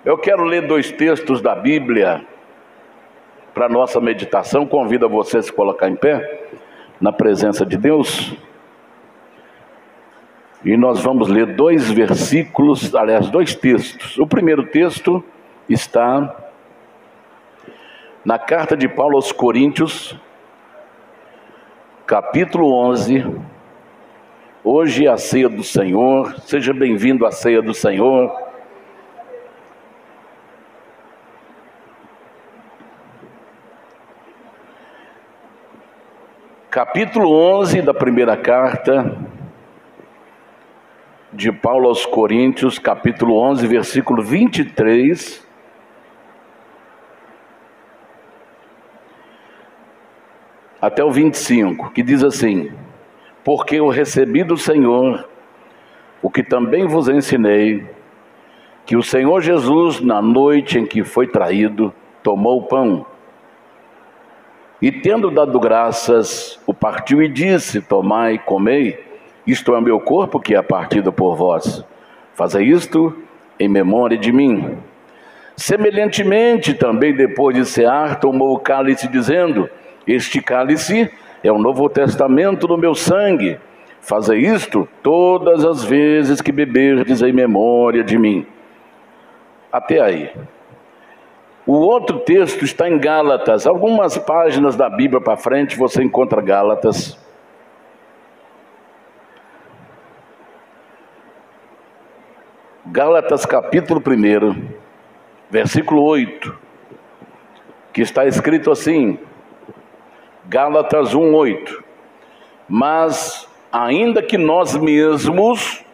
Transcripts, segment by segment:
Eu quero ler dois textos da Bíblia para nossa meditação. Convido a você a se colocar em pé, na presença de Deus. E nós vamos ler dois versículos, aliás, dois textos. O primeiro texto está na carta de Paulo aos Coríntios, capítulo 11. Hoje é a ceia do Senhor. Seja bem-vindo à ceia do Senhor. Capítulo 11 da primeira carta de Paulo aos Coríntios, capítulo 11, versículo 23. Até o 25, que diz assim: porque eu recebi do Senhor o que também vos ensinei, que o Senhor Jesus, na noite em que foi traído, tomou o pão, e tendo dado graças, o partiu e disse: tomai, comei, isto é o meu corpo que é partido por vós. Fazei isto em memória de mim. Semelhantemente, também depois de cear, tomou o cálice, dizendo: este cálice é o novo testamento do meu sangue. Fazei isto todas as vezes que beberdes em memória de mim. Até aí. O outro texto está em Gálatas. Algumas páginas da Bíblia para frente você encontra Gálatas. Gálatas capítulo 1, versículo 8, que está escrito assim, Gálatas 1:8. Mas ainda que nós mesmos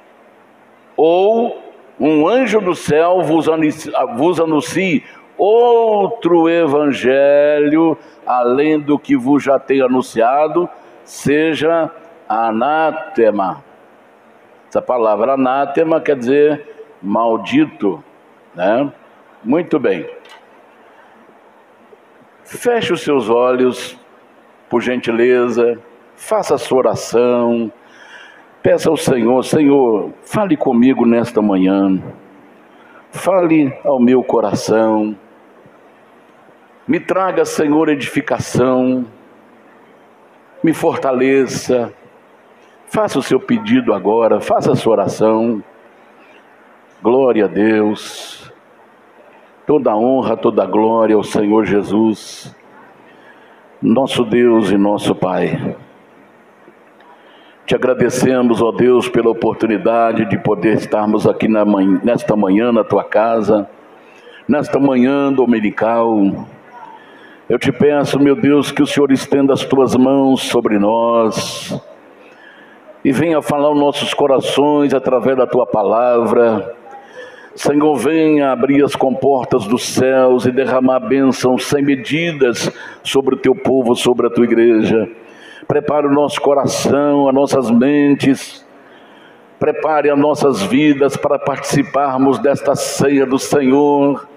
ou um anjo do céu vos anuncie outro evangelho, além do que vos já tenho anunciado, seja anátema. Essa palavra anátema quer dizer maldito, né? Muito bem. Feche os seus olhos, por gentileza, faça a sua oração, peça ao Senhor: Senhor, fale comigo nesta manhã, fale ao meu coração, me traga, Senhor, edificação, me fortaleça. Faça o seu pedido agora, faça a sua oração. Glória a Deus, toda honra, toda glória ao Senhor Jesus, nosso Deus e nosso Pai. Te agradecemos, ó Deus, pela oportunidade de poder estarmos aqui nesta manhã na Tua casa, nesta manhã dominical. Eu te peço, meu Deus, que o Senhor estenda as Tuas mãos sobre nós e venha falar aos nossos corações através da Tua palavra. Senhor, venha abrir as comportas dos céus e derramar bênçãos sem medidas sobre o Teu povo, sobre a Tua igreja. Prepare o nosso coração, as nossas mentes, prepare as nossas vidas para participarmos desta ceia do Senhor,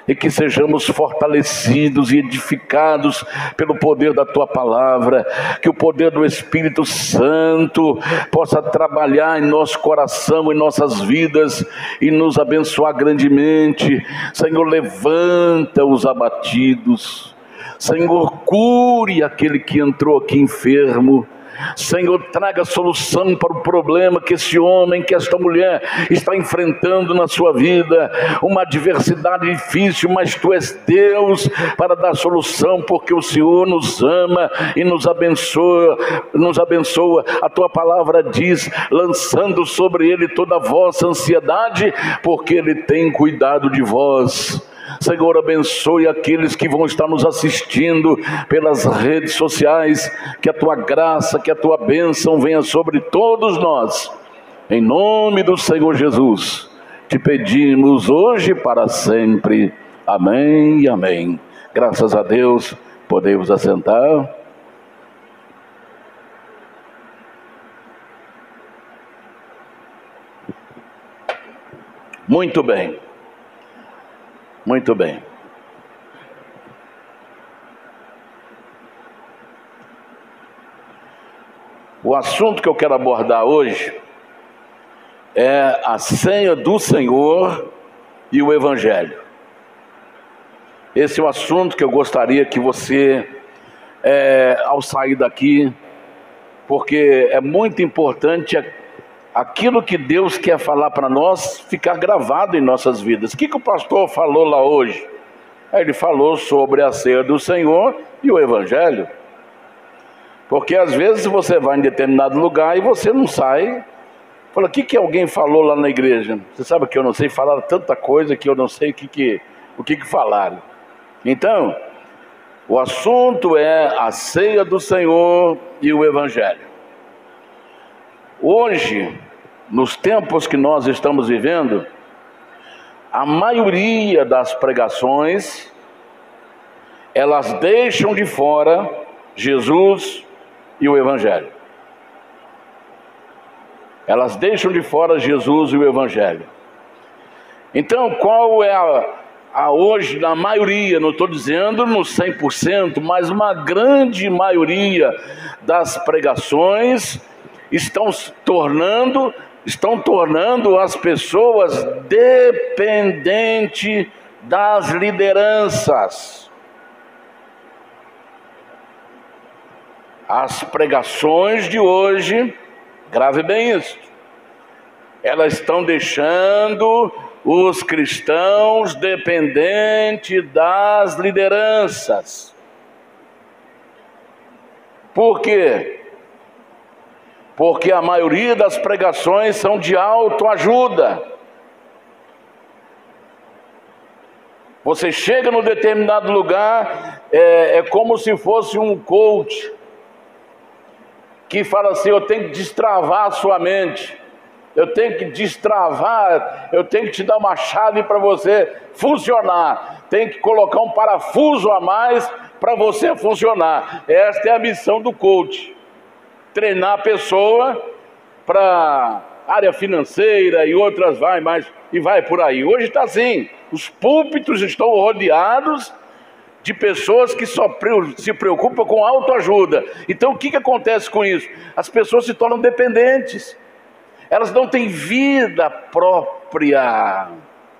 e que sejamos fortalecidos e edificados pelo poder da Tua palavra, que o poder do Espírito Santo possa trabalhar em nosso coração, em nossas vidas, e nos abençoar grandemente. Senhor, levanta os abatidos, Senhor, cure aquele que entrou aqui enfermo. Senhor, traga solução para o problema que esse homem, que esta mulher está enfrentando na sua vida. Uma adversidade difícil, mas Tu és Deus para dar solução, porque o Senhor nos ama e nos abençoa. A Tua palavra diz: lançando sobre Ele toda a vossa ansiedade, porque Ele tem cuidado de vós. Senhor, abençoe aqueles que vão estar nos assistindo pelas redes sociais, que a Tua graça, que a Tua bênção venha sobre todos nós, em nome do Senhor Jesus, te pedimos hoje e para sempre, amém e amém. Graças a Deus, podemos assentar. Muito bem. Muito bem. O assunto que eu quero abordar hoje é a ceia do Senhor e o Evangelho. Esse é o assunto que eu gostaria que você, ao sair daqui, porque é muito importante aquilo que Deus quer falar para nós ficar gravado em nossas vidas. O que o pastor falou lá hoje? Ele falou sobre a ceia do Senhor e o Evangelho. Porque às vezes você vai em determinado lugar e você não sai. Fala, o que alguém falou lá na igreja? Você sabe que eu não sei, falaram tanta coisa que eu não sei o que falaram. Então, o assunto é a ceia do Senhor e o Evangelho. Hoje, nos tempos que nós estamos vivendo, a maioria das pregações, elas deixam de fora Jesus e o Evangelho. Elas deixam de fora Jesus e o Evangelho. Então, qual é hoje, na maioria, não estou dizendo no 100%, mas uma grande maioria das pregações estão tornando as pessoas dependentes das lideranças. As pregações de hoje, grave bem isso, elas estão deixando os cristãos dependentes das lideranças. Por quê? Porque a maioria das pregações são de autoajuda. Você chega num determinado lugar, é como se fosse um coach, que fala assim, eu tenho que destravar a sua mente, eu tenho que destravar, eu tenho que te dar uma chave para você funcionar, tem que colocar um parafuso a mais para você funcionar. Esta é a missão do coach, treinar a pessoa para área financeira e outras vai por aí. Hoje está assim, os púlpitos estão rodeados de pessoas que só se preocupam com autoajuda. Então o que acontece com isso? As pessoas se tornam dependentes, elas não têm vida própria.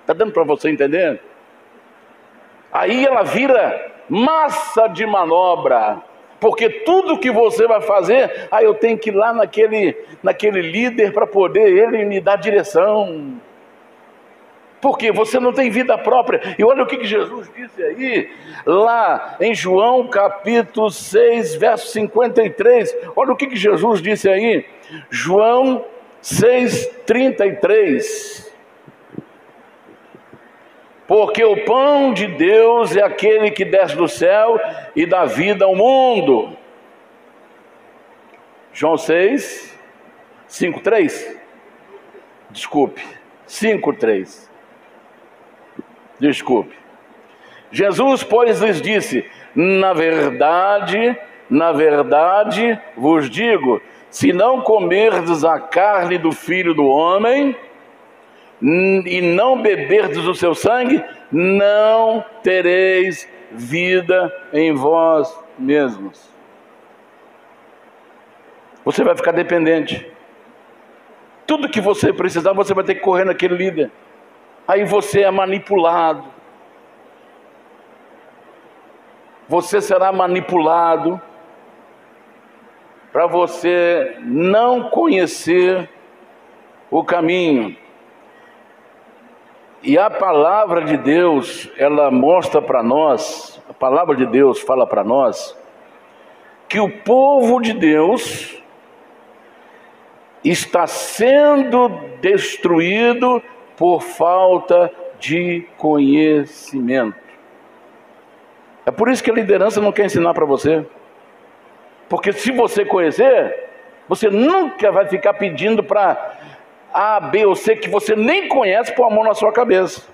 Está dando para você entender? Aí ela vira massa de manobra, porque tudo que você vai fazer, eu tenho que ir lá naquele líder para poder ele me dar direção. Porque você não tem vida própria. E olha o que Jesus disse aí, lá em João capítulo 6, verso 53. Olha o que Jesus disse aí, João 6:33. Porque o pão de Deus é aquele que desce do céu e dá vida ao mundo. João 6, 5:3. Desculpe, 5:3. Desculpe. Jesus, pois, lhes disse, na verdade vos digo, se não comerdes a carne do Filho do Homem e não beberdes o seu sangue, não tereis vida em vós mesmos. Você vai ficar dependente. Tudo que você precisar, você vai ter que correr naquele líder. Aí você é manipulado. Você será manipulado para você não conhecer o caminho. E a palavra de Deus, ela mostra para nós, a palavra de Deus fala para nós, que o povo de Deus está sendo destruído por falta de conhecimento. É por isso que a liderança não quer ensinar para você. Porque se você conhecer, você nunca vai ficar pedindo para A, B ou C que você nem conhece pôr a mão na sua cabeça.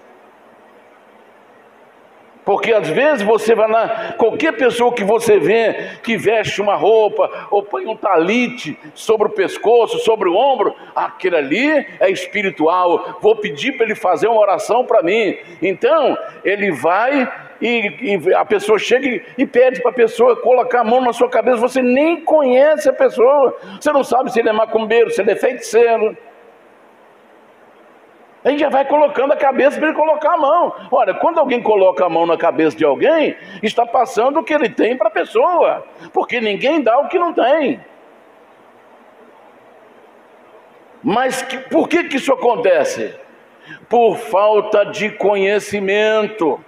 Porque às vezes você vai lá, qualquer pessoa que você vê que veste uma roupa ou põe um talite sobre o pescoço, sobre o ombro, aquele ali é espiritual, vou pedir para ele fazer uma oração para mim. Então ele vai e a pessoa chega e pede para a pessoa colocar a mão na sua cabeça. Você nem conhece a pessoa, você não sabe se ele é macumbeiro, se ele é feiticeiro. A gente já vai colocando a cabeça para ele colocar a mão. Olha, quando alguém coloca a mão na cabeça de alguém, está passando o que ele tem para a pessoa, porque ninguém dá o que não tem. Mas por que isso acontece? Por falta de conhecimento.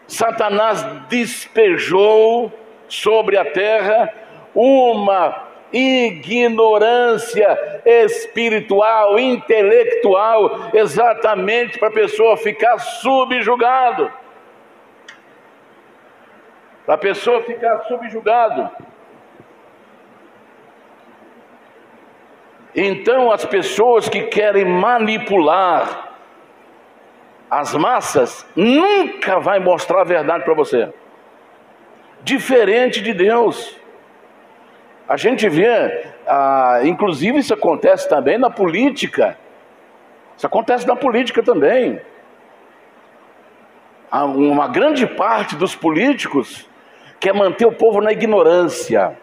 Satanás despejou sobre a terra uma ignorância espiritual, intelectual, exatamente para a pessoa ficar subjugado. Para a pessoa ficar subjugado. Então as pessoas que querem manipular as massas nunca vai mostrar a verdade para você. Diferente de Deus. A gente vê, inclusive isso acontece também na política. Isso acontece na política também. Uma grande parte dos políticos quer manter o povo na ignorância.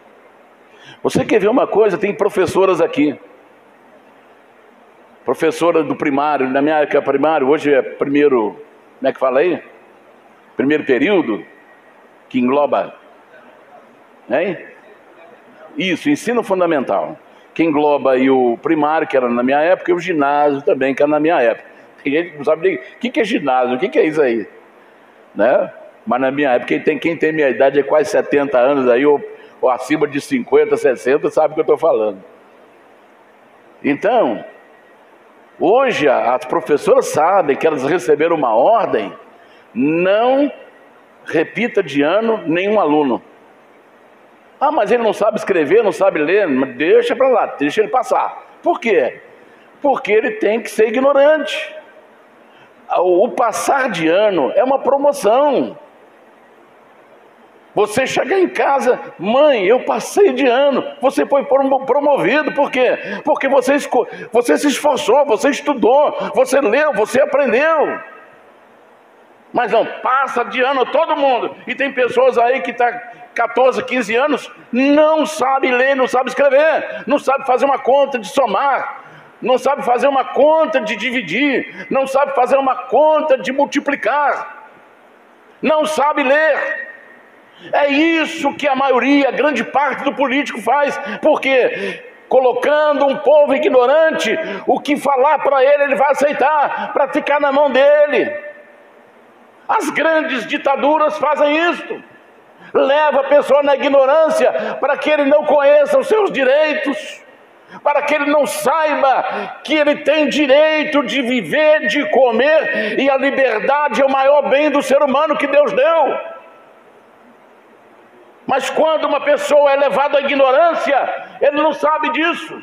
Você quer ver uma coisa? Tem professoras aqui. Professora do primário, na minha época primário, hoje é primeiro, como é que fala aí? Primeiro período, que engloba, hein? Isso, ensino fundamental, que engloba aí o primário, que era na minha época, e o ginásio também, que era na minha época. Tem gente que não sabe nem o que é ginásio, o que é isso aí, né? Mas na minha época, quem tem minha idade é quase 70 anos aí, ou acima de 50, 60, sabe o que eu estou falando. Então, hoje as professoras sabem que elas receberam uma ordem: não repita de ano nenhum aluno. Ah, mas ele não sabe escrever, não sabe ler, deixa para lá, deixa ele passar. Por quê? Porque ele tem que ser ignorante. O passar de ano é uma promoção. Você chega em casa, mãe, eu passei de ano, você foi promovido, por quê? Porque você se esforçou, você estudou, você leu, você aprendeu. Mas não, passa de ano todo mundo. E tem pessoas aí que estão 14, 15 anos, não sabe ler, não sabe escrever, não sabe fazer uma conta de somar, não sabe fazer uma conta de dividir, não sabe fazer uma conta de multiplicar, não sabe ler. É isso que a maioria, grande parte do político faz, porque colocando um povo ignorante, o que falar para ele vai aceitar, para ficar na mão dele. As grandes ditaduras fazem isso, leva a pessoa na ignorância, para que ele não conheça os seus direitos, para que ele não saiba que ele tem direito de viver, de comer, e a liberdade é o maior bem do ser humano que Deus deu. Mas quando uma pessoa é levada à ignorância, ele não sabe disso,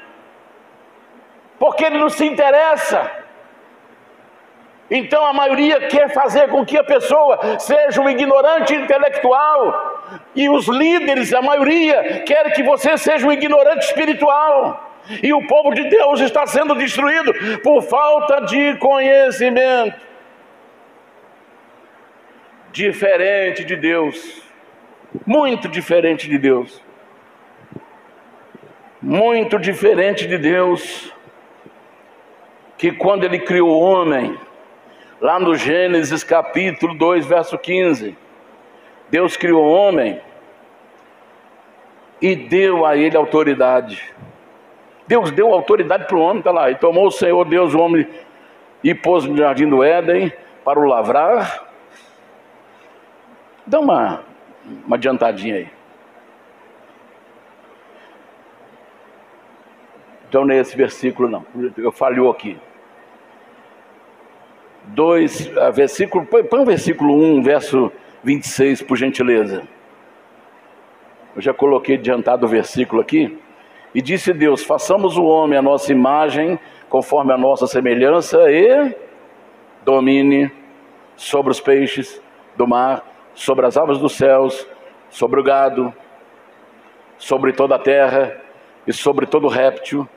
porque ele não se interessa. Então a maioria quer fazer com que a pessoa seja um ignorante intelectual, e os líderes, a maioria, querem que você seja um ignorante espiritual. E o povo de Deus está sendo destruído por falta de conhecimento. Diferente de Deus. Muito diferente de Deus. Muito diferente de Deus. Que quando Ele criou o homem, lá no Gênesis capítulo 2, verso 15, Deus criou o homem e deu a ele autoridade. Deus deu autoridade para o homem, está lá. E tomou o Senhor Deus o homem e pôs no jardim do Éden para o lavrar. Dá uma adiantadinha aí. Então não é esse versículo não, eu falhou aqui. Põe o versículo 1, verso 26, por gentileza. Eu já coloquei adiantado o versículo aqui. E disse Deus: façamos o homem à nossa imagem, conforme a nossa semelhança, e domine sobre os peixes do mar, sobre as aves dos céus, sobre o gado, sobre toda a terra, e sobre todo réptil,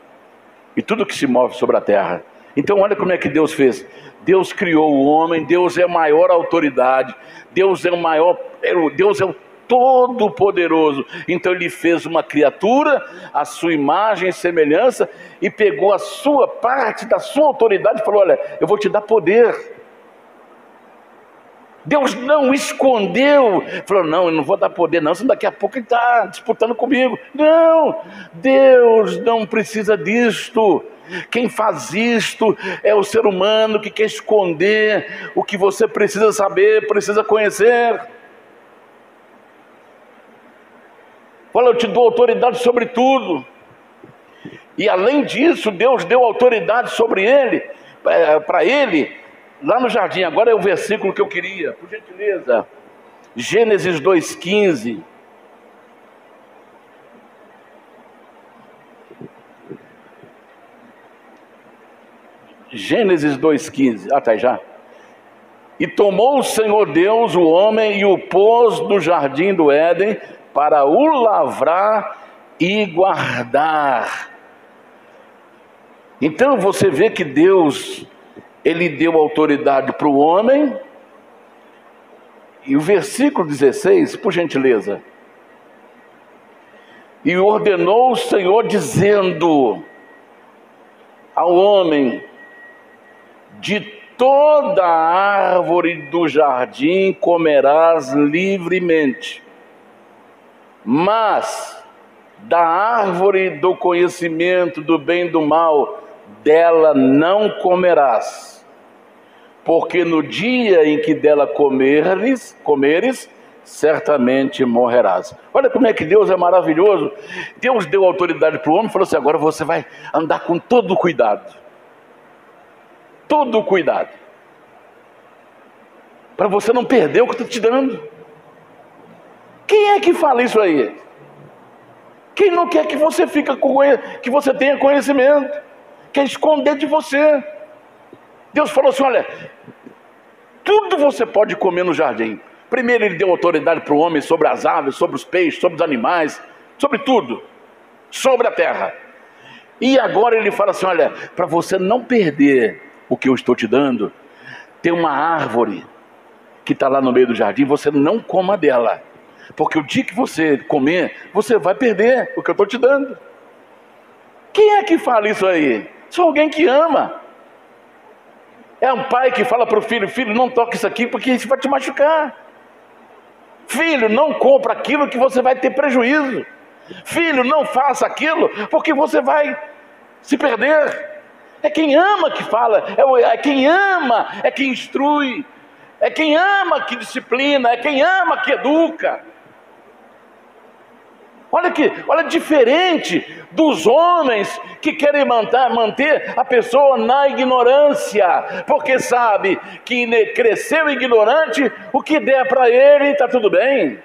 e tudo que se move sobre a terra. Então olha como é que Deus fez. Deus criou o homem, Deus é a maior autoridade, Deus é o maior, Deus é o Todo-Poderoso. Então ele fez uma criatura, a sua imagem e semelhança, e pegou a sua parte da sua autoridade e falou: olha, eu vou te dar poder. Deus não escondeu, falou: não, eu não vou dar poder não, senão daqui a pouco ele está disputando comigo. Não, Deus não precisa disto. Quem faz isto é o ser humano que quer esconder o que você precisa saber, precisa conhecer. Fala: eu te dou autoridade sobre tudo. E além disso, Deus deu autoridade sobre ele, para ele, lá no jardim. Agora é o versículo que eu queria, por gentileza. Gênesis 2,15. Gênesis 2,15. Ah, tá aí já. E tomou o Senhor Deus o homem e o pôs no jardim do Éden para o lavrar e guardar. Então você vê que Deus, ele deu autoridade para o homem. E o versículo 16, por gentileza. E ordenou o Senhor dizendo ao homem: de toda árvore do jardim comerás livremente, mas da árvore do conhecimento do bem e do mal, dela não comerás, porque no dia em que dela comeres, certamente morrerás. Olha como é que Deus é maravilhoso. Deus deu autoridade para o homem e falou assim: agora você vai andar com todo cuidado. Todo cuidado. Para você não perder o que eu estou te dando. Quem é que fala isso aí? Quem não quer que você que você tenha conhecimento? Quer esconder de você. Deus falou assim: olha, tudo você pode comer no jardim. Primeiro ele deu autoridade para o homem sobre as aves, sobre os peixes, sobre os animais, sobre tudo, sobre a terra. E agora ele fala assim: olha, para você não perder o que eu estou te dando, tem uma árvore que está lá no meio do jardim, você não coma dela, porque o dia que você comer, você vai perder o que eu estou te dando. Quem é que fala isso aí? Só alguém que ama. É um pai que fala para o filho: filho, não toque isso aqui porque isso vai te machucar. Filho, não compra aquilo que você vai ter prejuízo. Filho, não faça aquilo porque você vai se perder. É quem ama que fala, é quem ama, é quem instrui, é quem ama que disciplina, é quem ama que educa. Olha diferente dos homens que querem manter a pessoa na ignorância, porque sabe que cresceu ignorante, o que der para ele está tudo bem.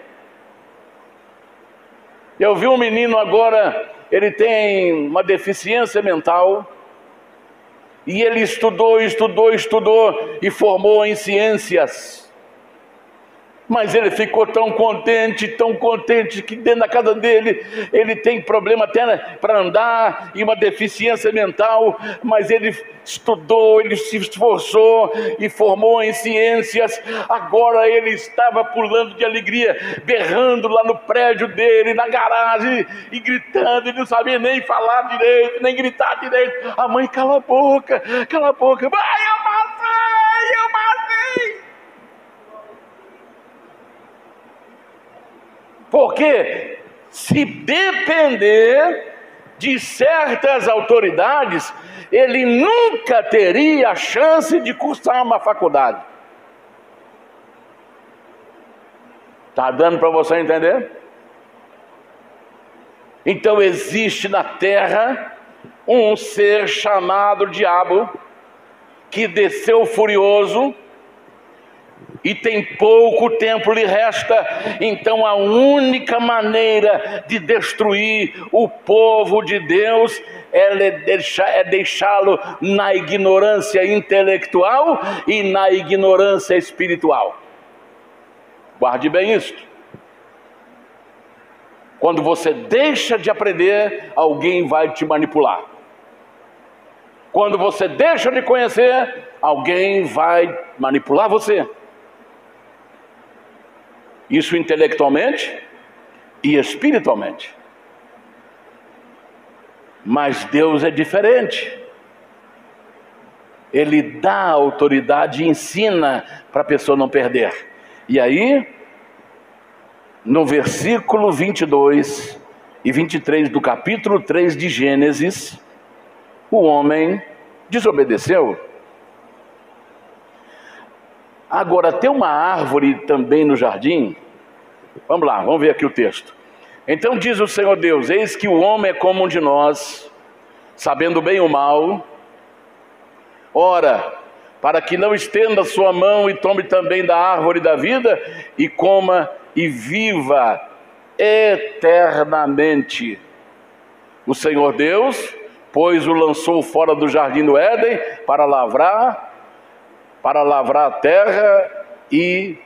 Eu vi um menino agora, ele tem uma deficiência mental, e ele estudou e formou em ciências. Mas ele ficou tão contente, que dentro da casa dele, ele tem problema até para andar e uma deficiência mental, mas ele estudou, ele se esforçou e formou em ciências. Agora ele estava pulando de alegria, berrando lá no prédio dele, na garagem, e gritando, ele não sabia nem falar direito, nem gritar direito. A mãe: cala a boca, mãe, eu passei. Porque se depender de certas autoridades, ele nunca teria a chance de cursar uma faculdade. Está dando para você entender? Então existe na terra um ser chamado diabo, que desceu furioso, e tem pouco tempo lhe resta. Então a única maneira de destruir o povo de Deus é deixá-lo na ignorância intelectual e na ignorância espiritual. Guarde bem isto. Quando você deixa de aprender, alguém vai te manipular. Quando você deixa de conhecer, alguém vai manipular você. Isso intelectualmente e espiritualmente. Mas Deus é diferente. Ele dá autoridade e ensina para a pessoa não perder. E aí, no versículo 22 e 23 do capítulo 3 de Gênesis, o homem desobedeceu. Agora, tem uma árvore também no jardim. Vamos lá, vamos ver aqui o texto. Então diz o Senhor Deus: eis que o homem é como um de nós, sabendo bem o mal. Ora, para que não estenda sua mão e tome também da árvore da vida, e coma e viva eternamente. O Senhor Deus, pois o lançou fora do jardim do Éden para lavrar a terra, e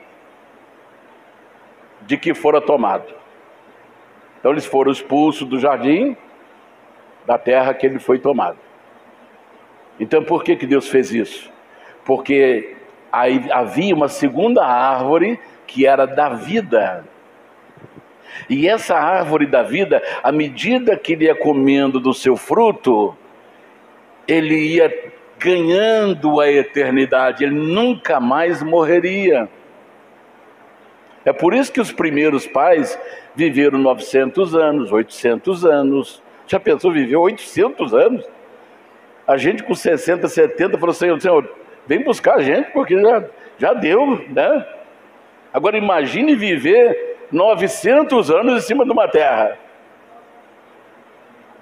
de que fora tomado. Então eles foram expulsos do jardim, da terra que ele foi tomado. Então por que Deus fez isso? Porque aí havia uma segunda árvore que era da vida. E essa árvore da vida, à medida que ele ia comendo do seu fruto, ele ia ganhando a eternidade, ele nunca mais morreria. É por isso que os primeiros pais viveram 900 anos, 800 anos. Já pensou, viveu 800 anos? A gente com 60, 70 falou: Senhor, vem buscar a gente, porque já deu, né? Agora imagine viver 900 anos em cima de uma terra.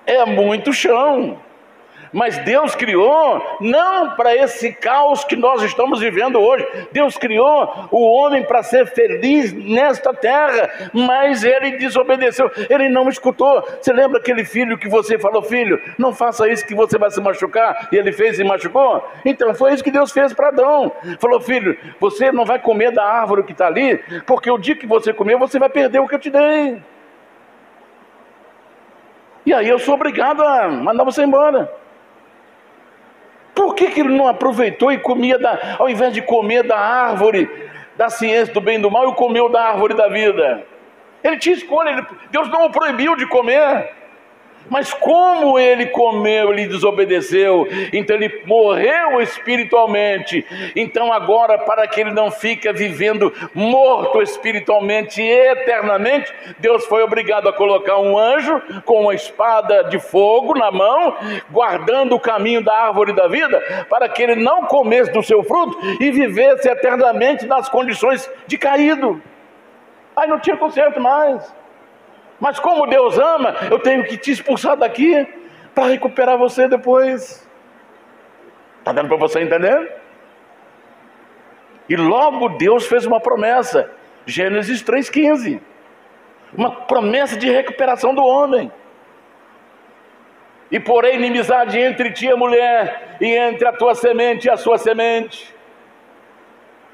É muito chão. Mas Deus criou não para esse caos que nós estamos vivendo hoje. Deus criou o homem para ser feliz nesta terra, mas ele desobedeceu, ele não escutou. Você lembra aquele filho que você falou: filho, não faça isso que você vai se machucar, e ele fez e machucou? Então foi isso que Deus fez para Adão. Falou: filho, você não vai comer da árvore que está ali, porque o dia que você comer, você vai perder o que eu te dei. E aí eu sou obrigado a mandar você embora. Por que ele não aproveitou e comia, ao invés de comer da árvore da ciência do bem e do mal, ele comeu da árvore da vida? Ele tinha escolha, Deus não o proibiu de comer. Mas como ele comeu, ele desobedeceu, então ele morreu espiritualmente. Então agora, para que ele não fique vivendo morto espiritualmente e eternamente, Deus foi obrigado a colocar um anjo com uma espada de fogo na mão, guardando o caminho da árvore da vida, para que ele não comesse do seu fruto e vivesse eternamente nas condições de caído. Aí não tinha conserto mais. Mas como Deus ama, eu tenho que te expulsar daqui para recuperar você depois. Está dando para você entender? E logo Deus fez uma promessa, Gênesis 3,15. Uma promessa de recuperação do homem. E porém inimizade entre ti e a mulher, e entre a tua semente e a sua semente.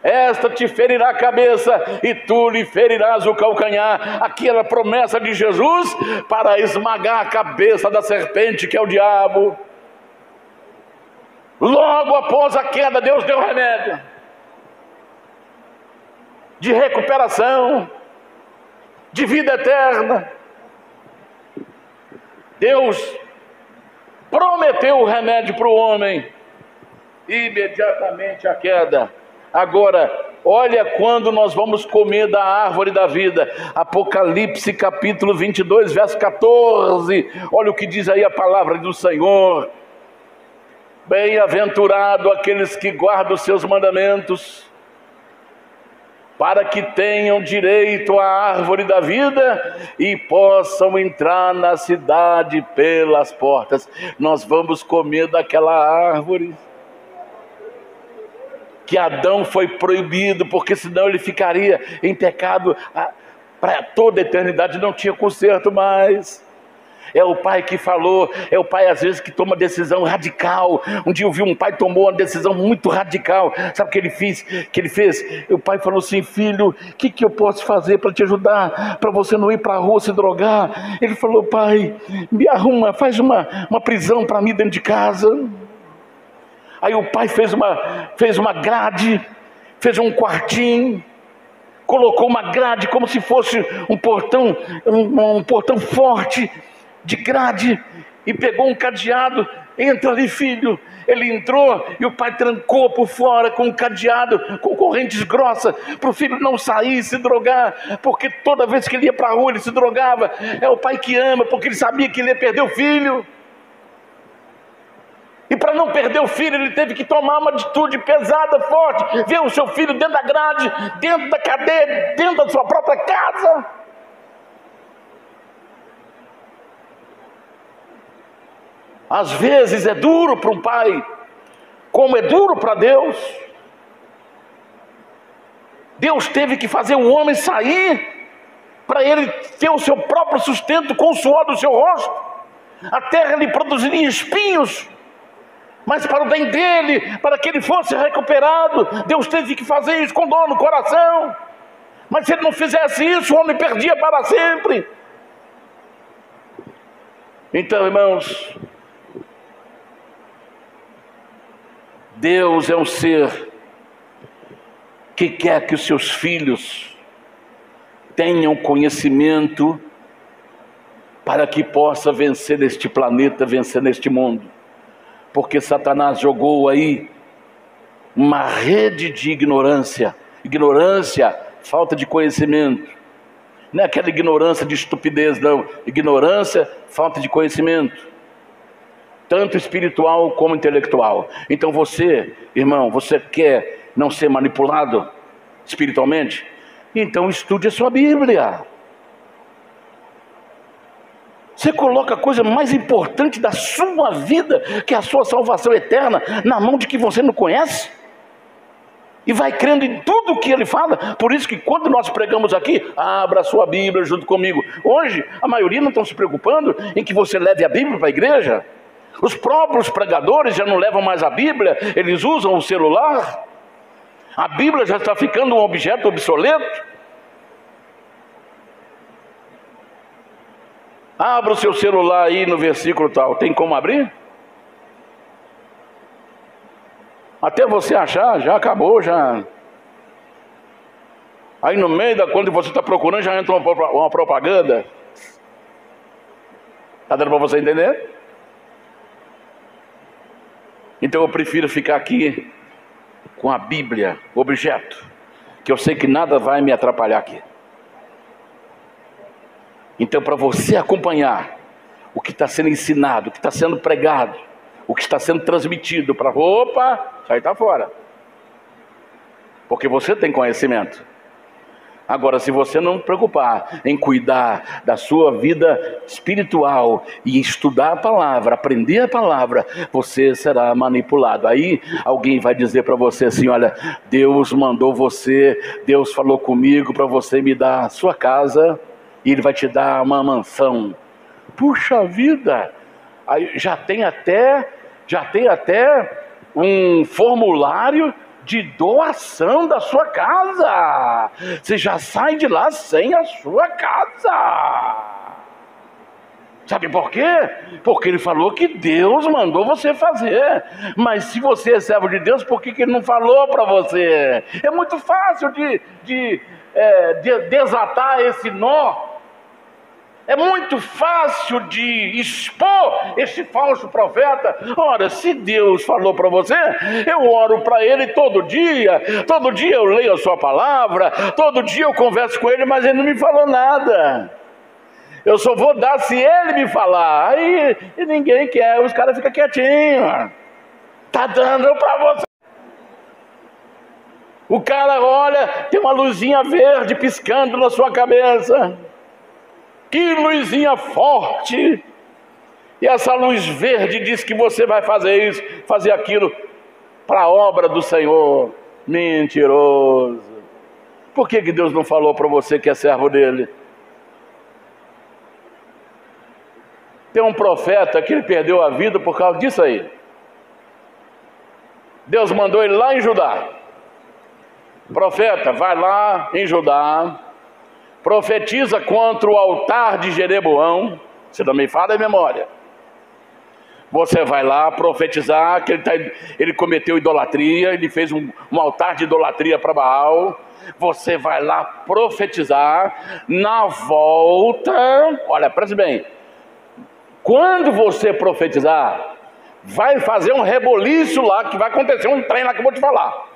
Esta te ferirá a cabeça e tu lhe ferirás o calcanhar. Aquela promessa de Jesus para esmagar a cabeça da serpente, que é o diabo. Logo após a queda, Deus deu remédio de recuperação, de vida eterna. Deus prometeu o remédio para o homem. Imediatamente a queda. Agora, olha quando nós vamos comer da árvore da vida. Apocalipse capítulo 22, verso 14. Olha o que diz aí a palavra do Senhor. Bem-aventurado aqueles que guardam os seus mandamentos, para que tenham direito à árvore da vida e possam entrar na cidade pelas portas. Nós vamos comer daquela árvore que Adão foi proibido, porque senão ele ficaria em pecado para toda a eternidade, não tinha conserto mais. É o pai que falou, é o pai às vezes que toma decisão radical. Um dia eu vi um pai que tomou uma decisão muito radical. Sabe o que ele fez? O pai falou assim: filho, o que eu posso fazer para te ajudar, para você não ir para a rua se drogar? Ele falou: pai, me arruma, faz uma prisão para mim dentro de casa. Aí o pai fez uma grade, fez um quartinho, colocou uma grade como se fosse um portão, um portão forte de grade, e pegou um cadeado. Entra ali, filho. Ele entrou e o pai trancou por fora com um cadeado, com correntes grossas, para o filho não sair e se drogar, porque toda vez que ele ia para a rua ele se drogava. É o pai que ama, porque ele sabia que ele ia perder o filho. E para não perder o filho, ele teve que tomar uma atitude pesada, forte, ver o seu filho dentro da grade, dentro da cadeia, dentro da sua própria casa. Às vezes é duro para um pai, como é duro para Deus. Deus teve que fazer o homem sair, para ele ter o seu próprio sustento com o suor do seu rosto. A terra lhe produziria espinhos, mas para o bem dele, para que ele fosse recuperado, Deus teve que fazer isso com dor no coração. Mas se ele não fizesse isso, o homem perdia para sempre. Então, irmãos, Deus é um ser que quer que os seus filhos tenham conhecimento para que possa vencer neste planeta, vencer neste mundo. Porque Satanás jogou aí uma rede de ignorância. Ignorância, falta de conhecimento. Não é aquela ignorância de estupidez, não. Ignorância, falta de conhecimento. Tanto espiritual como intelectual. Então você, irmão, você quer não ser manipulado espiritualmente? Então estude a sua Bíblia. Você coloca a coisa mais importante da sua vida, que é a sua salvação eterna, na mão de quem você não conhece, e vai crendo em tudo que ele fala. Por isso que quando nós pregamos aqui, abra a sua Bíblia junto comigo. Hoje, a maioria não estão se preocupando em que você leve a Bíblia para a igreja. Os próprios pregadores já não levam mais a Bíblia, eles usam o celular. A Bíblia já está ficando um objeto obsoleto. Abra o seu celular aí no versículo tal. Tem como abrir? Até você achar, já acabou, já. Aí no meio da quando você está procurando, já entra uma propaganda. Está dando para você entender? Então eu prefiro ficar aqui com a Bíblia, objeto, que eu sei que nada vai me atrapalhar aqui. Então, para você acompanhar o que está sendo ensinado, o que está sendo pregado, o que está sendo transmitido para opa, isso aí está fora. Porque você tem conhecimento. Agora, se você não preocupar em cuidar da sua vida espiritual e estudar a palavra, aprender a palavra, você será manipulado. Aí alguém vai dizer para você assim: olha, Deus mandou você, Deus falou comigo para você me dar a sua casa e Ele vai te dar uma mansão. Puxa vida! Aí já tem até um formulário de doação da sua casa. Você já sai de lá sem a sua casa. Sabe por quê? Porque ele falou que Deus mandou você fazer. Mas se você é servo de Deus, por que Ele não falou para você? É muito fácil de desatar esse nó. É muito fácil de expor esse falso profeta. Ora, se Deus falou para você, eu oro para Ele todo dia eu leio a sua palavra, todo dia eu converso com Ele, mas Ele não me falou nada. Eu só vou dar se Ele me falar. Aí e ninguém quer, os caras ficam quietinhos. Está dando para você. O cara olha, tem uma luzinha verde piscando na sua cabeça. Que luzinha forte! E essa luz verde diz que você vai fazer isso, fazer aquilo, para a obra do Senhor. Mentiroso! Por que Deus não falou para você que é servo dele? Tem um profeta que ele perdeu a vida por causa disso aí. Deus mandou ele lá em Judá. Profeta, vai lá em Judá, profetiza contra o altar de Jeroboão. Você também fala em memória. Você vai lá profetizar que ele cometeu idolatria, ele fez um altar de idolatria para Baal. Você vai lá profetizar. Na volta, olha, preste bem, quando você profetizar, vai fazer um reboliço lá, que vai acontecer um trem lá que eu vou te falar.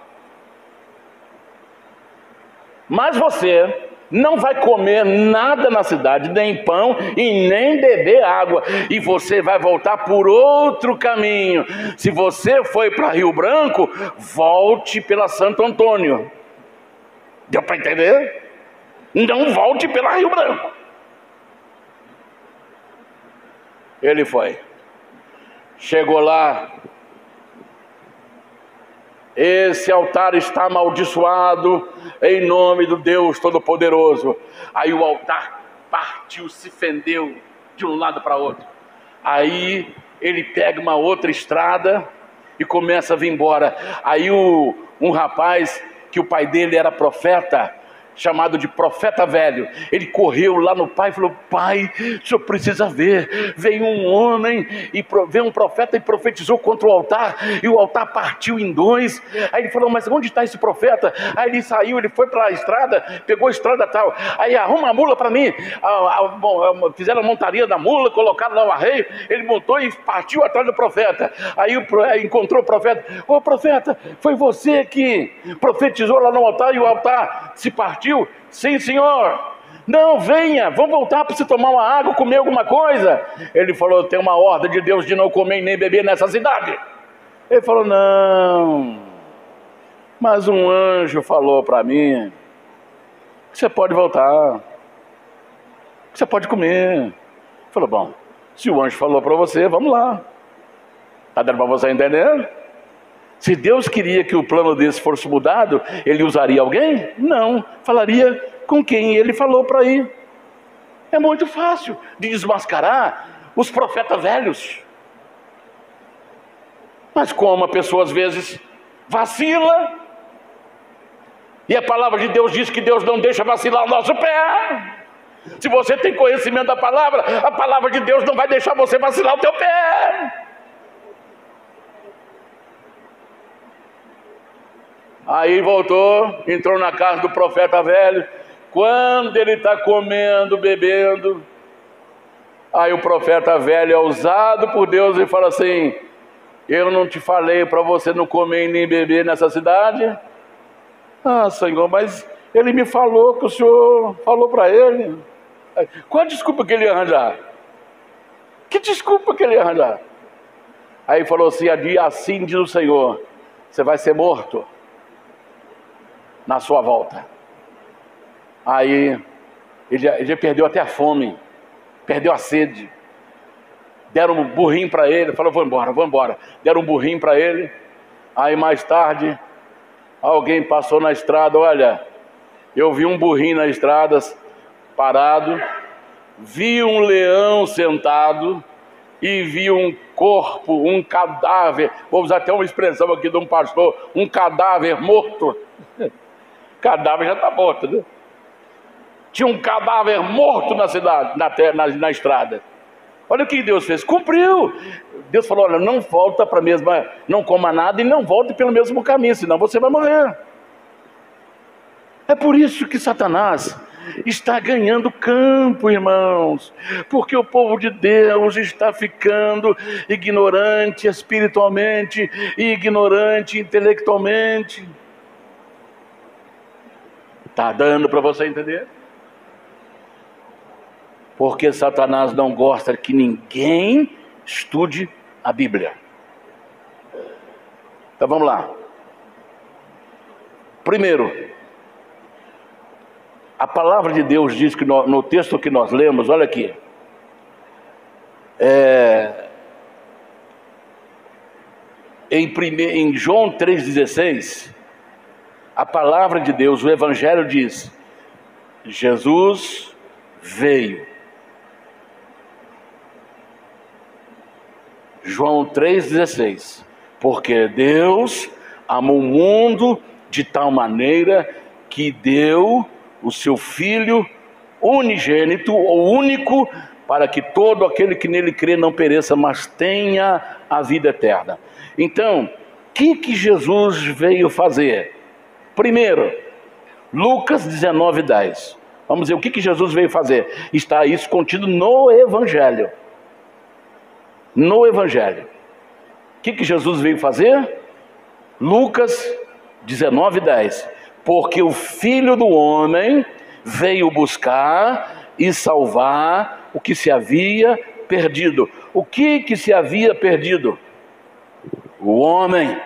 Mas você não vai comer nada na cidade, nem pão e nem beber água, e você vai voltar por outro caminho. Se você foi para Rio Branco, volte pela Santo Antônio. Deu para entender? Não volte pela Rio Branco. Ele foi, chegou lá. Esse altar está amaldiçoado em nome do Deus Todo-Poderoso. Aí o altar partiu, se fendeu de um lado para outro. Aí ele pega uma outra estrada e começa a vir embora. Aí um rapaz, que o pai dele era profeta, chamado de profeta velho, ele correu lá no pai e falou: pai, o senhor precisa ver, veio um homem, veio um profeta e profetizou contra o altar, e o altar partiu em dois. Aí ele falou: mas onde está esse profeta? Aí ele saiu, ele foi para a estrada, pegou a estrada tal, aí arruma a mula para mim. Fizeram a montaria da mula, colocaram lá o arreio, ele montou e partiu atrás do profeta. Aí encontrou o profeta: ô profeta, foi você que profetizou lá no altar e o altar se partiu? Sim, senhor. Não, venha, vamos voltar para você tomar uma água, comer alguma coisa. Ele falou: tem uma ordem de Deus de não comer nem beber nessa cidade. Ele falou: não, mas um anjo falou para mim que você pode voltar, que você pode comer. Ele falou: bom, se o anjo falou para você, vamos lá. Está dando para você entender? Se Deus queria que o plano desse fosse mudado, ele usaria alguém? Não, falaria com quem ele falou para ir. É muito fácil de desmascarar os profetas velhos. Mas como a pessoa às vezes vacila, e a palavra de Deus diz que Deus não deixa vacilar o nosso pé. Se você tem conhecimento da palavra, a palavra de Deus não vai deixar você vacilar o teu pé. Aí voltou, entrou na casa do profeta velho. Quando ele está comendo, bebendo, aí o profeta velho é usado por Deus e fala assim: eu não te falei para você não comer nem beber nessa cidade? Ah, Senhor, mas ele me falou que o Senhor falou para ele. Qual a desculpa que ele ia arranjar? Que desculpa que ele ia arranjar? Aí falou assim: assim diz o Senhor, você vai ser morto na sua volta. Aí ele já perdeu até a fome, perdeu a sede. Deram um burrinho para ele, falou: vou embora. Deram um burrinho para ele. Aí mais tarde, alguém passou na estrada: olha, eu vi um burrinho na estrada parado, vi um leão sentado e vi um corpo, um cadáver. Vou usar até uma expressão aqui de um pastor: um cadáver morto. Cadáver já está morto, né? Tinha um cadáver morto na cidade, na estrada. Olha o que Deus fez, cumpriu. Deus falou: olha, não volta para a mesma, não coma nada e não volte pelo mesmo caminho, senão você vai morrer. É por isso que Satanás está ganhando campo, irmãos, porque o povo de Deus está ficando ignorante espiritualmente e ignorante intelectualmente. Está dando para você entender? Porque Satanás não gosta que ninguém estude a Bíblia. Então vamos lá. Primeiro, a palavra de Deus diz que no texto que nós lemos, olha aqui, em João 3,16, a palavra de Deus, o Evangelho diz: Jesus veio. João 3,16, porque Deus amou o mundo de tal maneira que deu o seu Filho unigênito, ou único, para que todo aquele que nele crê não pereça, mas tenha a vida eterna. Então, o que Jesus veio fazer? Primeiro, Lucas 19:10. Vamos ver o que Jesus veio fazer. Está isso contido no Evangelho. No Evangelho. O que Jesus veio fazer? Lucas 19:10. Porque o Filho do Homem veio buscar e salvar o que se havia perdido. O que se havia perdido? O homem.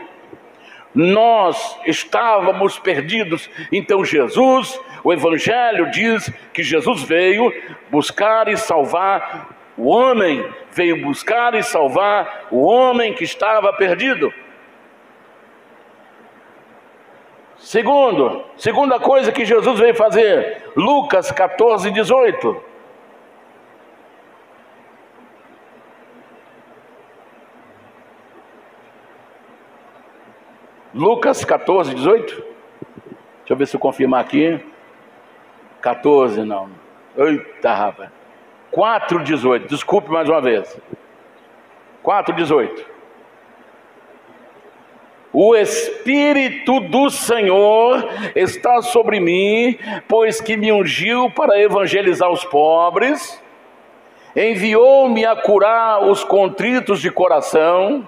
Nós estávamos perdidos. Então Jesus, o Evangelho diz que Jesus veio buscar e salvar o homem. Veio buscar e salvar o homem que estava perdido. Segunda coisa que Jesus veio fazer, Lucas 14:18. Lucas 14:18. Deixa eu ver se eu confirmar aqui. 14, não. Eita, rapaz. 4:18. Desculpe mais uma vez. 4:18. O Espírito do Senhor está sobre mim, pois que me ungiu para evangelizar os pobres, enviou-me a curar os contritos de coração,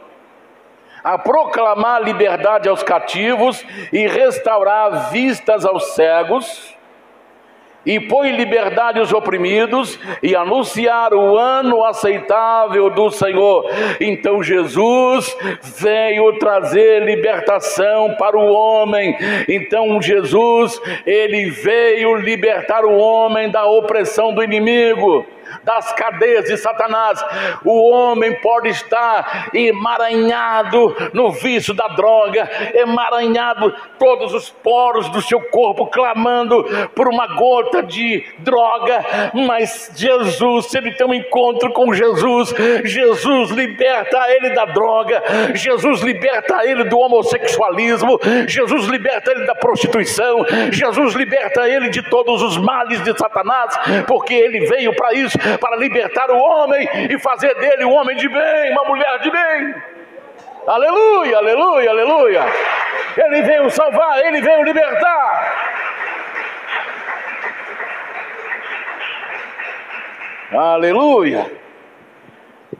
a proclamar liberdade aos cativos e restaurar vistas aos cegos, e pôr em liberdade os oprimidos, e anunciar o ano aceitável do Senhor. Então Jesus veio trazer libertação para o homem. Então Jesus, ele veio libertar o homem da opressão do inimigo, das cadeias de Satanás. O homem pode estar emaranhado no vício da droga, emaranhado todos os poros do seu corpo, clamando por uma gota de droga, mas Jesus, se ele tem um encontro com Jesus, Jesus liberta ele da droga, Jesus liberta ele do homossexualismo, Jesus liberta ele da prostituição, Jesus liberta ele de todos os males de Satanás, porque ele veio para isso, para libertar o homem e fazer dele um homem de bem, uma mulher de bem. Aleluia, aleluia, aleluia. Ele veio salvar, ele veio libertar. Aleluia,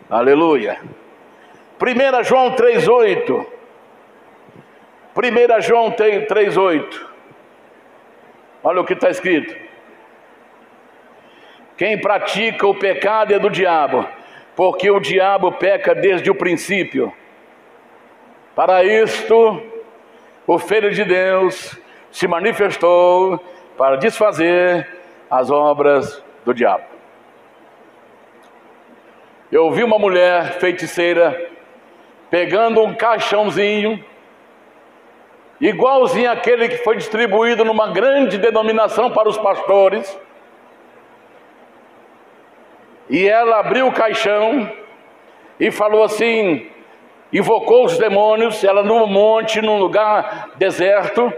aleluia. 1 João 3:8. 1 João 3:8. Olha o que está escrito. Quem pratica o pecado é do diabo, porque o diabo peca desde o princípio. Para isto, o Filho de Deus se manifestou para desfazer as obras do diabo. Eu vi uma mulher feiticeira pegando um caixãozinho, igualzinho àquele que foi distribuído numa grande denominação para os pastores, e ela abriu o caixão e falou assim, invocou os demônios. Ela num monte, num lugar deserto,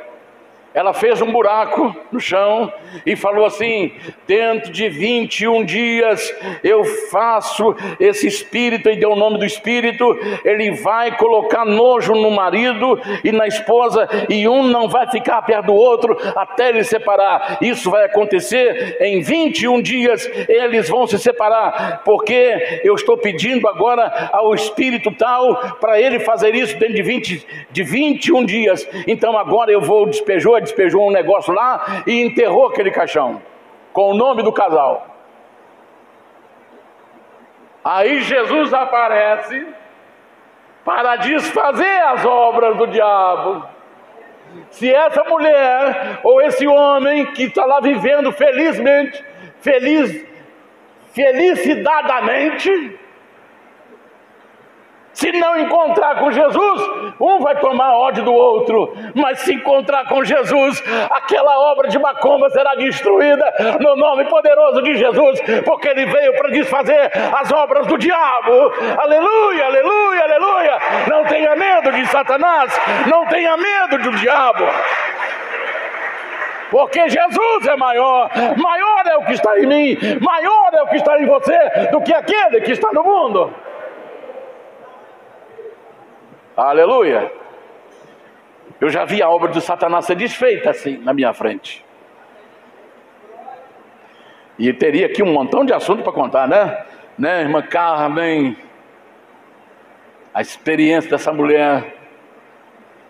ela fez um buraco no chão e falou assim, dentro de 21 dias eu faço esse espírito, e deu o nome do espírito, ele vai colocar nojo no marido e na esposa, e um não vai ficar perto do outro até eles separar. Isso vai acontecer em 21 dias, eles vão se separar, porque eu estou pedindo agora ao espírito tal para ele fazer isso dentro de 21 dias. Então agora eu vou despejou um negócio lá e enterrou aquele caixão com o nome do casal. Aí Jesus aparece para desfazer as obras do diabo. Se essa mulher ou esse homem que está lá vivendo felicidadamente, se não encontrar com Jesus, um vai tomar ódio do outro, mas se encontrar com Jesus, aquela obra de macumba será destruída no nome poderoso de Jesus, porque ele veio para desfazer as obras do diabo. Aleluia, aleluia, aleluia. Não tenha medo de Satanás, não tenha medo do diabo. porque Jesus é maior. Maior é o que está em mim, maior é o que está em você, do que aquele que está no mundo. Aleluia. Eu já vi a obra de Satanás ser desfeita assim na minha frente. E teria aqui um montão de assunto para contar, né? Irmã Carmen? A experiência dessa mulher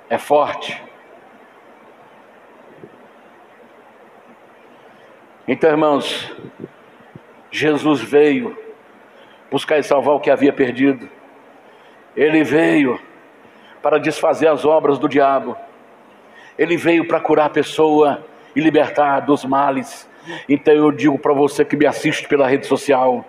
é forte. Então, irmãos, Jesus veio buscar e salvar o que havia perdido. Ele veio para desfazer as obras do diabo. Ele veio para curar a pessoa e libertar dos males. Então eu digo para você que me assiste pela rede social,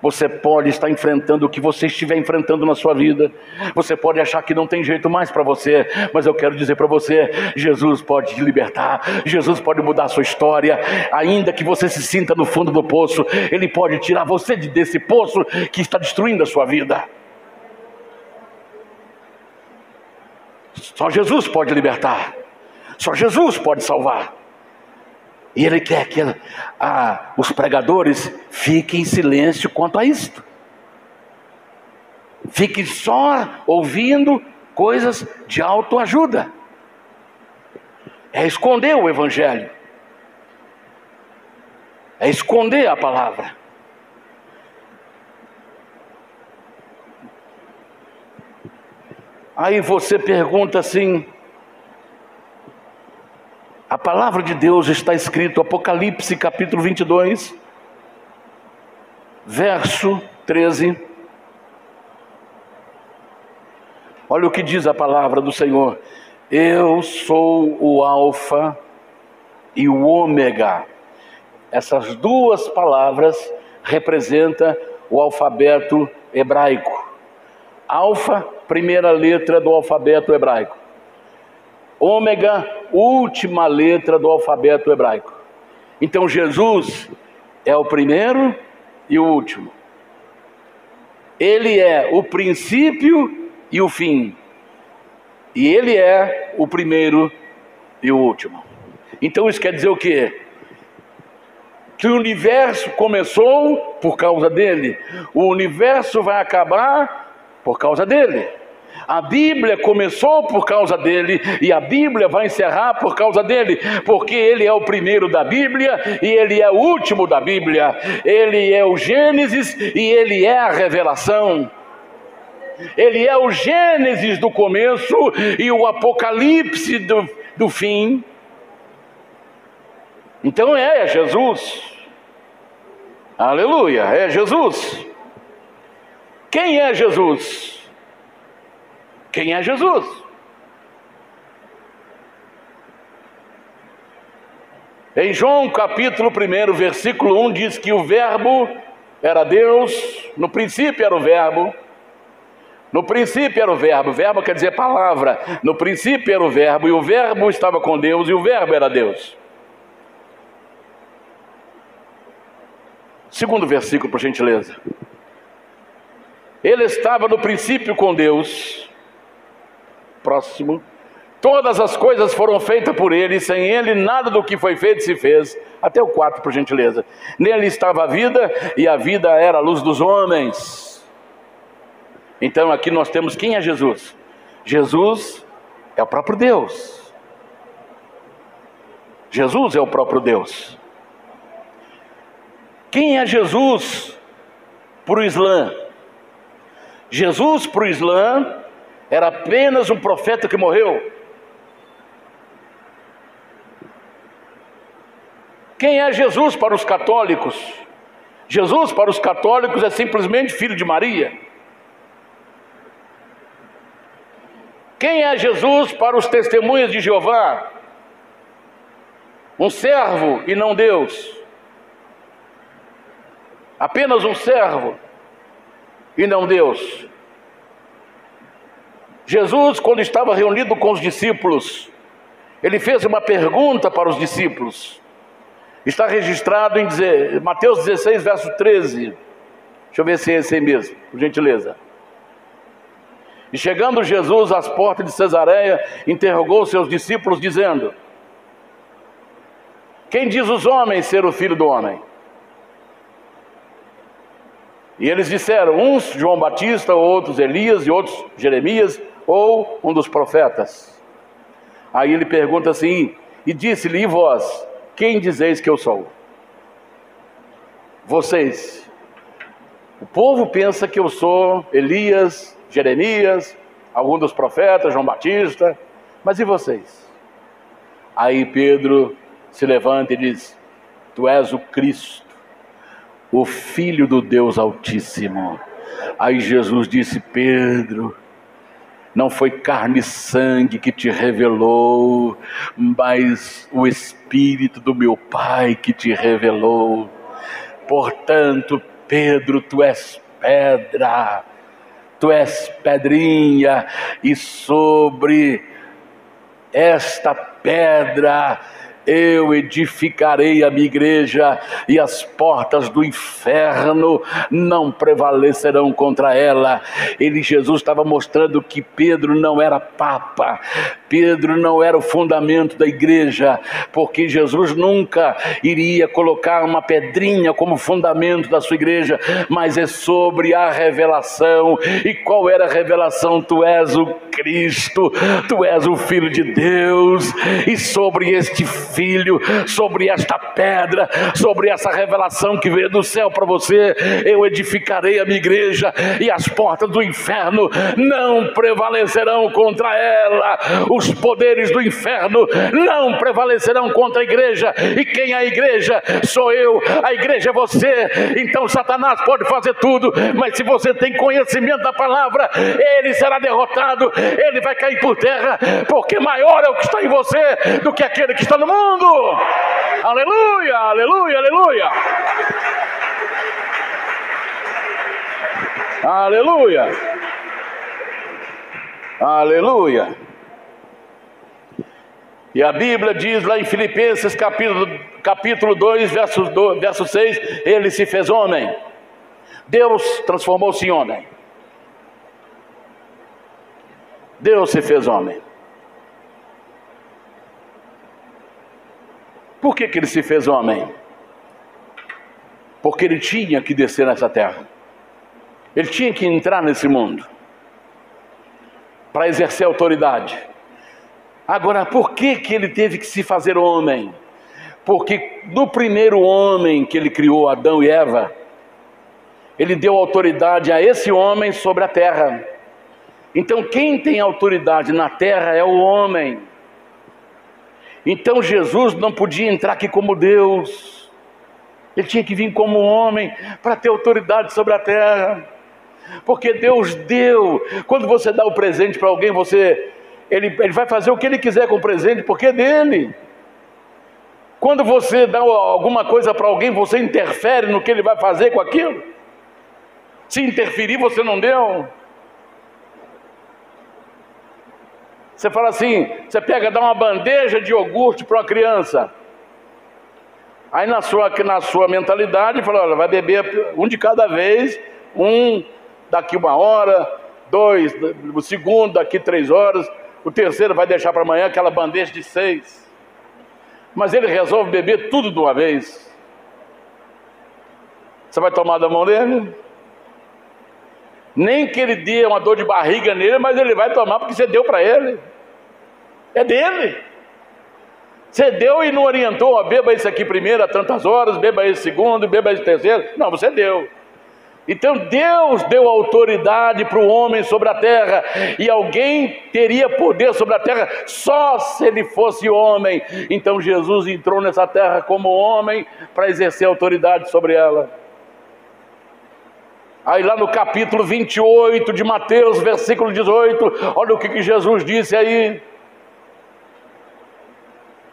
você pode estar enfrentando o que você estiver enfrentando na sua vida. Você pode achar que não tem jeito mais para você, mas eu quero dizer para você, Jesus pode te libertar. Jesus pode mudar a sua história. Ainda que você se sinta no fundo do poço, Ele pode tirar você desse poço que está destruindo a sua vida. Só Jesus pode libertar. Só Jesus pode salvar. E Ele quer que os pregadores fiquem em silêncio quanto a isto. Fiquem só ouvindo coisas de autoajuda. É esconder o Evangelho. É esconder a palavra. Aí você pergunta assim, a palavra de Deus está escrito, Apocalipse capítulo 22, verso 13. Olha o que diz a palavra do Senhor. Eu sou o Alfa e o Ômega. Essas duas palavras representam o alfabeto hebraico. Alfa, primeira letra do alfabeto hebraico. Ômega, última letra do alfabeto hebraico. Então Jesus é o primeiro e o último. Ele é o princípio e o fim. E Ele é o primeiro e o último. Então isso quer dizer o quê? Que o universo começou por causa dele. O universo vai acabar por causa dele. A Bíblia começou por causa dele e a Bíblia vai encerrar por causa dele, porque ele é o primeiro da Bíblia e ele é o último da Bíblia. Ele é o Gênesis e ele é a Revelação. Ele é o Gênesis do começo e o Apocalipse do fim. Então é Jesus. Aleluia, é Jesus. Quem é Jesus? Quem é Jesus? Em João capítulo 1, versículo 1 diz que o verbo era Deus, no princípio era o verbo. No princípio era o verbo quer dizer palavra. No princípio era o verbo e o verbo estava com Deus e o verbo era Deus. Segundo versículo, por gentileza. Ele estava no princípio com Deus. Próximo. Todas as coisas foram feitas por ele, e sem ele nada do que foi feito se fez. Até o 4, por gentileza. Nele estava a vida, e a vida era a luz dos homens. Então aqui nós temos quem é Jesus. Jesus é o próprio Deus. Jesus é o próprio Deus. Quem é Jesus para o Islã? Jesus para o Islã era apenas um profeta que morreu. Quem é Jesus para os católicos? Jesus para os católicos é simplesmente filho de Maria. Quem é Jesus para os testemunhas de Jeová? Um servo e não Deus. Apenas um servo e não Deus. Jesus, quando estava reunido com os discípulos, ele fez uma pergunta para os discípulos. Está registrado em Mateus 16, verso 13. Deixa eu ver se é esse aí mesmo, por gentileza. E chegando Jesus às portas de Cesareia, interrogou seus discípulos, dizendo: quem diz os homens ser o Filho do Homem? E eles disseram, uns João Batista, outros Elias, e outros Jeremias, ou um dos profetas. Aí ele pergunta assim, e disse-lhe, e vós, quem dizeis que eu sou? Vocês. O povo pensa que eu sou Elias, Jeremias, algum dos profetas, João Batista, mas e vocês? Aí Pedro se levanta e diz, tu és o Cristo, o Filho do Deus Altíssimo. Aí Jesus disse, Pedro, não foi carne e sangue que te revelou, mas o Espírito do meu Pai que te revelou. Portanto, Pedro, tu és pedra, tu és pedrinha, e sobre esta pedra eu edificarei a minha igreja, e as portas do inferno não prevalecerão contra ela. Jesus estava mostrando que Pedro não era papa, Pedro não era o fundamento da igreja, porque Jesus nunca iria colocar uma pedrinha como fundamento da sua igreja, mas é sobre a revelação. E qual era a revelação? Tu és o Cristo, tu és o Filho de Deus, e sobre este Filho, sobre esta pedra, sobre essa revelação que veio do céu para você, eu edificarei a minha igreja, e as portas do inferno não prevalecerão contra ela. Os poderes do inferno não prevalecerão contra a igreja. E quem é a igreja? Sou eu, a igreja é você. Então Satanás pode fazer tudo, mas se você tem conhecimento da palavra, ele será derrotado, ele vai cair por terra, porque maior é o que está em você do que aquele que está no mundo. Aleluia, aleluia, aleluia. Aleluia. Aleluia. E a Bíblia diz lá em Filipenses capítulo 2, verso 6, ele se fez homem. Deus transformou-se em homem. Deus se fez homem. Por que ele se fez homem? Porque ele tinha que descer nessa terra. Ele tinha que entrar nesse mundo para exercer autoridade. Agora, por que ele teve que se fazer homem? Porque no primeiro homem que ele criou, Adão e Eva, ele deu autoridade a esse homem sobre a terra. Então quem tem autoridade na terra é o homem. Então Jesus não podia entrar aqui como Deus, ele tinha que vir como homem para ter autoridade sobre a terra. Porque Deus deu. Quando você dá o presente para alguém, ele vai fazer o que ele quiser com o presente, porque é dele. Quando você dá alguma coisa para alguém, você interfere no que ele vai fazer com aquilo. Se interferir, você não deu. Você fala assim, você dá uma bandeja de iogurte para uma criança. Aí na sua mentalidade, fala, olha, vai beber um de cada vez, um daqui 1 hora, 2, o segundo daqui 3 horas, o terceiro vai deixar para amanhã, aquela bandeja de 6. Mas ele resolve beber tudo de uma vez. Você vai tomar da mão dele? Nem que ele dê uma dor de barriga nele, mas ele vai tomar porque você deu para ele. É dele. Você deu e não orientou, ó, beba esse aqui primeiro a tantas horas, beba esse segundo, beba esse terceiro. Não, você deu. Então Deus deu autoridade para o homem sobre a terra, e alguém teria poder sobre a terra só se ele fosse homem. Então Jesus entrou nessa terra como homem para exercer autoridade sobre ela. Aí lá no capítulo 28 de Mateus, versículo 18, olha o que Jesus disse aí.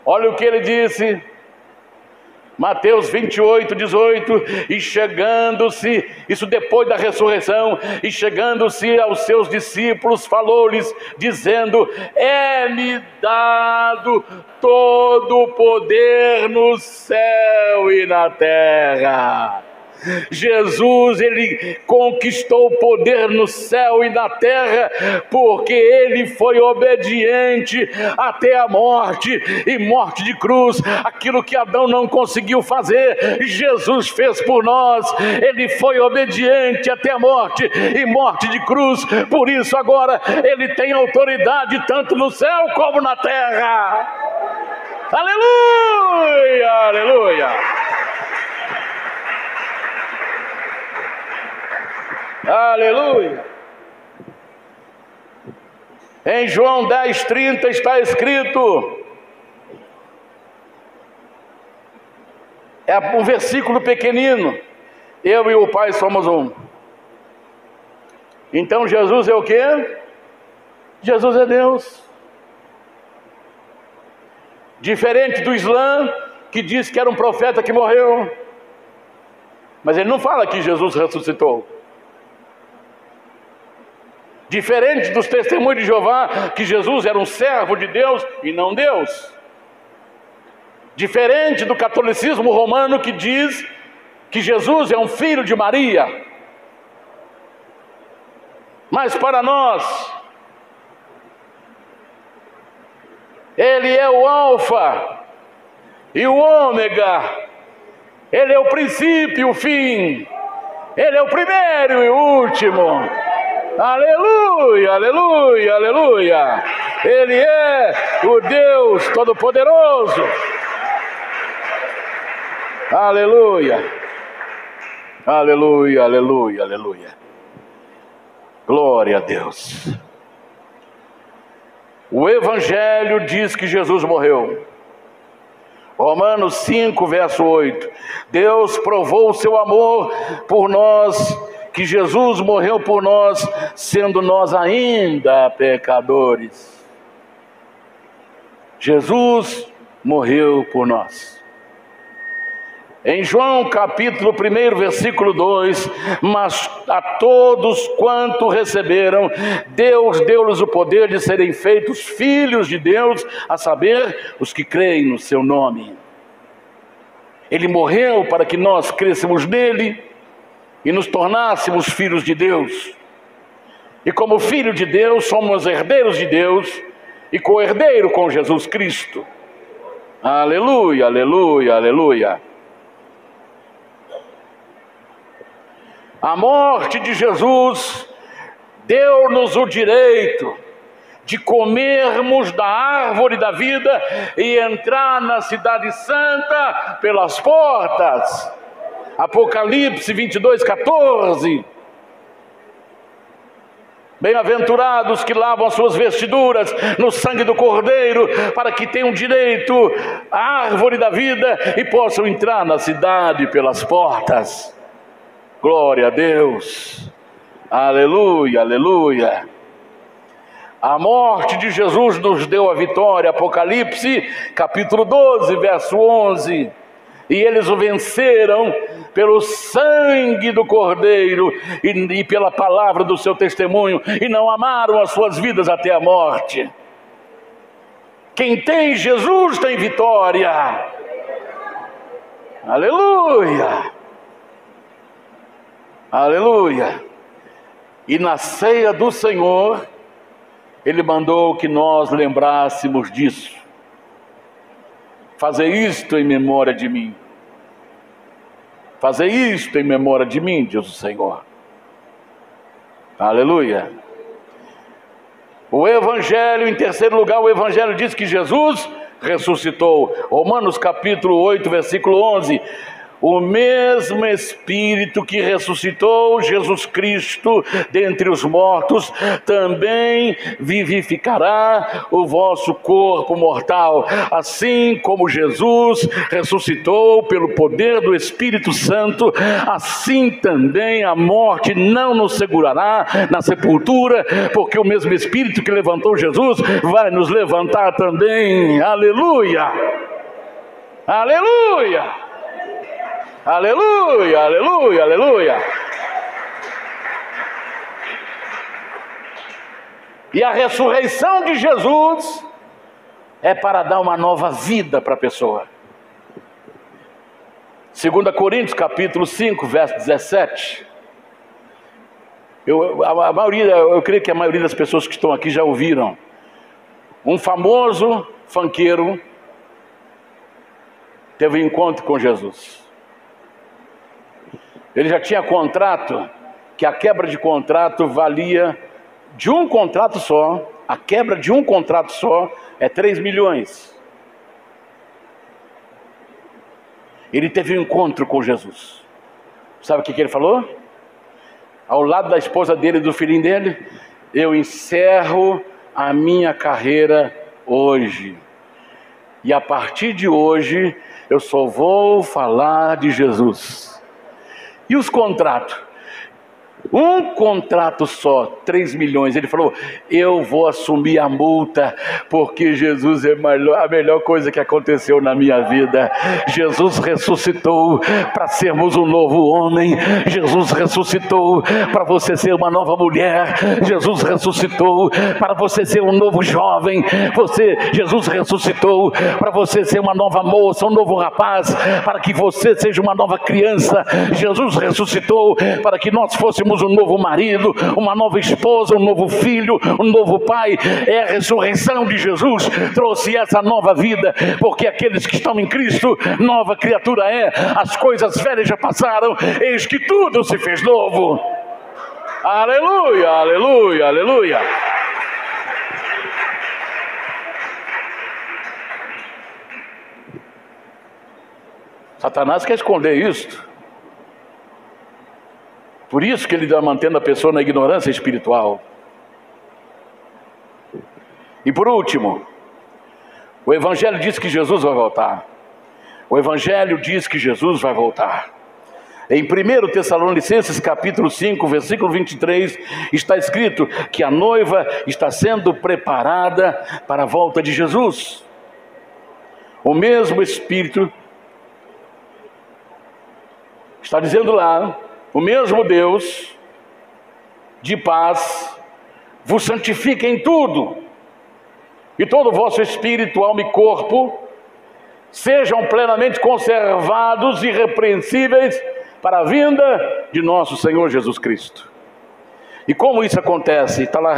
Olha o que ele disse. Mateus 28, 18, e chegando-se, isso depois da ressurreição, e chegando-se aos seus discípulos, falou-lhes, dizendo, é-me dado todo o poder no céu e na terra. Jesus, ele conquistou o poder no céu e na terra, porque ele foi obediente até a morte, e morte de cruz. Aquilo que Adão não conseguiu fazer, Jesus fez por nós. Ele foi obediente até a morte e morte de cruz. Por isso agora ele tem autoridade tanto no céu como na terra. Aleluia, aleluia. Aleluia. Em João 10:30 está escrito, é um versículo pequenino: eu e o Pai somos um. Então Jesus é o quê? Jesus é Deus. Diferente do Islã, que diz que era um profeta que morreu, mas ele não fala que Jesus ressuscitou. Diferente dos testemunhos de Jeová, que Jesus era um servo de Deus e não Deus. Diferente do catolicismo romano, que diz que Jesus é um filho de Maria. Mas para nós, ele é o alfa e o ômega. Ele é o princípio e o fim. Ele é o primeiro e o último. Aleluia, aleluia, aleluia. Ele é o Deus Todo-Poderoso. Aleluia, aleluia, aleluia, aleluia. Glória a Deus. O Evangelho diz que Jesus morreu. Romanos 5, verso 8. Deus provou o seu amor por nós, que Jesus morreu por nós, sendo nós ainda pecadores. Jesus morreu por nós. Em João capítulo 1, versículo 2, mas a todos quanto receberam, Deus deu-lhes o poder de serem feitos filhos de Deus, a saber, os que creem no seu nome. Ele morreu para que nós crêssemos nele e nos tornássemos filhos de Deus. E como filho de Deus, somos herdeiros de Deus e co-herdeiro com Jesus Cristo. Aleluia, aleluia, aleluia. A morte de Jesus deu-nos o direito de comermos da árvore da vida e entrar na cidade santa pelas portas. Apocalipse 22:14. Bem-aventurados que lavam as suas vestiduras no sangue do Cordeiro, para que tenham direito à árvore da vida e possam entrar na cidade pelas portas. Glória a Deus. Aleluia, aleluia. A morte de Jesus nos deu a vitória. Apocalipse capítulo 12, verso 11. E eles o venceram pelo sangue do Cordeiro e pela palavra do seu testemunho, e não amaram as suas vidas até a morte. Quem tem Jesus tem vitória. Aleluia. Aleluia. E na ceia do Senhor, Ele mandou que nós lembrássemos disso. Fazer isto em memória de mim. Fazer isto em memória de mim, diz o Senhor. Aleluia. O Evangelho, em terceiro lugar, o Evangelho diz que Jesus ressuscitou. Romanos capítulo 8, versículo 11. O mesmo Espírito que ressuscitou Jesus Cristo dentre os mortos, também vivificará o vosso corpo mortal. Assim como Jesus ressuscitou pelo poder do Espírito Santo, assim também a morte não nos segurará na sepultura, porque o mesmo Espírito que levantou Jesus vai nos levantar também. Aleluia! Aleluia! Aleluia, aleluia, aleluia. E a ressurreição de Jesus é para dar uma nova vida para a pessoa. 2 Coríntios capítulo 5, verso 17. Eu creio que a maioria das pessoas que estão aqui já ouviram. Um famoso funkeiro teve um encontro com Jesus. Ele já tinha contrato, que a quebra de contrato valia de um contrato só. A quebra de um contrato só é 3 milhões. Ele teve um encontro com Jesus. Sabe o que ele falou? Ao lado da esposa dele e do filhinho dele: eu encerro a minha carreira hoje. E a partir de hoje, eu só vou falar de Jesus. E os contratos? Um contrato só, 3 milhões. Ele falou: eu vou assumir a multa, porque Jesus é a melhor coisa que aconteceu na minha vida. Jesus ressuscitou para sermos um novo homem. Jesus ressuscitou para você ser uma nova mulher. Jesus ressuscitou para você ser um novo jovem. Jesus ressuscitou para você ser uma nova moça, um novo rapaz, para que você seja uma nova criança. Jesus ressuscitou para que nós fôssemos um novo marido, uma nova esposa, um novo filho, um novo pai. É a ressurreição de Jesus trouxe essa nova vida, porque aqueles que estão em Cristo, nova criatura é. As coisas velhas já passaram, eis que tudo se fez novo. Aleluia, aleluia, aleluia. Satanás quer esconder isso. Por isso que ele está mantendo a pessoa na ignorância espiritual. E por último, o Evangelho diz que Jesus vai voltar. O Evangelho diz que Jesus vai voltar. Em 1 Tessalonicenses capítulo 5, versículo 23, está escrito que a noiva está sendo preparada para a volta de Jesus. O mesmo Espírito está dizendo lá: o mesmo Deus de paz vos santifica em tudo, e todo o vosso espírito, alma e corpo sejam plenamente conservados e irrepreensíveis para a vinda de nosso Senhor Jesus Cristo. E como isso acontece? Está lá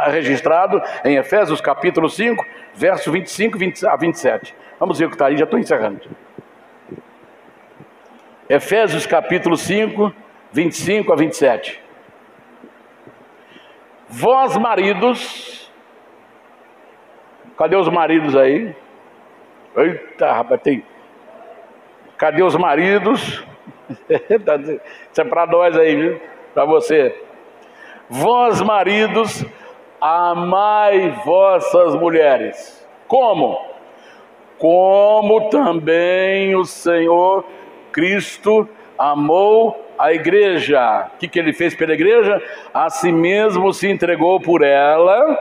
registrado em Efésios capítulo 5, verso 25 a 27. Vamos ver o que está aí, já estou encerrando. Efésios capítulo 5, 25 a 27. Vós maridos, cadê os maridos aí? Eita, rapaz, tem. Cadê os maridos? Isso é para nós aí, viu? Para você. Vós maridos, amai vossas mulheres. Como? Como também o Senhor Cristo amou a igreja. O que ele fez pela igreja? A si mesmo se entregou por ela,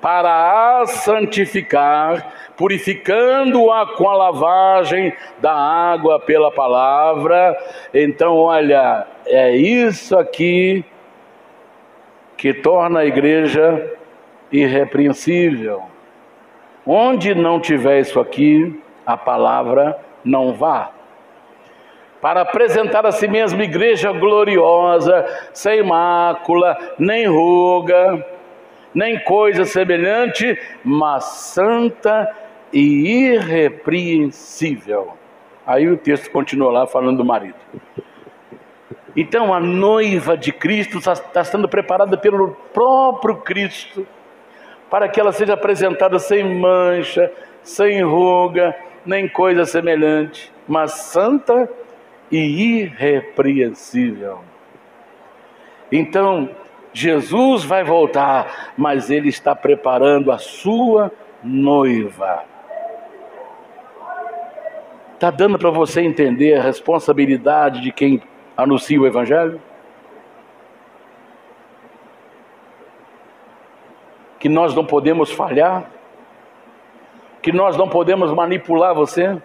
para a santificar, purificando-a com a lavagem da água pela palavra. Então, olha, é isso aqui que torna a igreja irrepreensível. Onde não tiver isso aqui, a palavra não vá. Para apresentar a si mesma igreja gloriosa, sem mácula, nem ruga, nem coisa semelhante, mas santa e irrepreensível. Aí o texto continua lá falando do marido. Então a noiva de Cristo está sendo preparada pelo próprio Cristo, para que ela seja apresentada sem mancha, sem ruga, nem coisa semelhante, mas santa e irrepreensível. Então Jesus vai voltar, mas Ele está preparando a sua noiva. Está dando para você entender a responsabilidade de quem anuncia o Evangelho? Que nós não podemos falhar, que nós não podemos manipular você.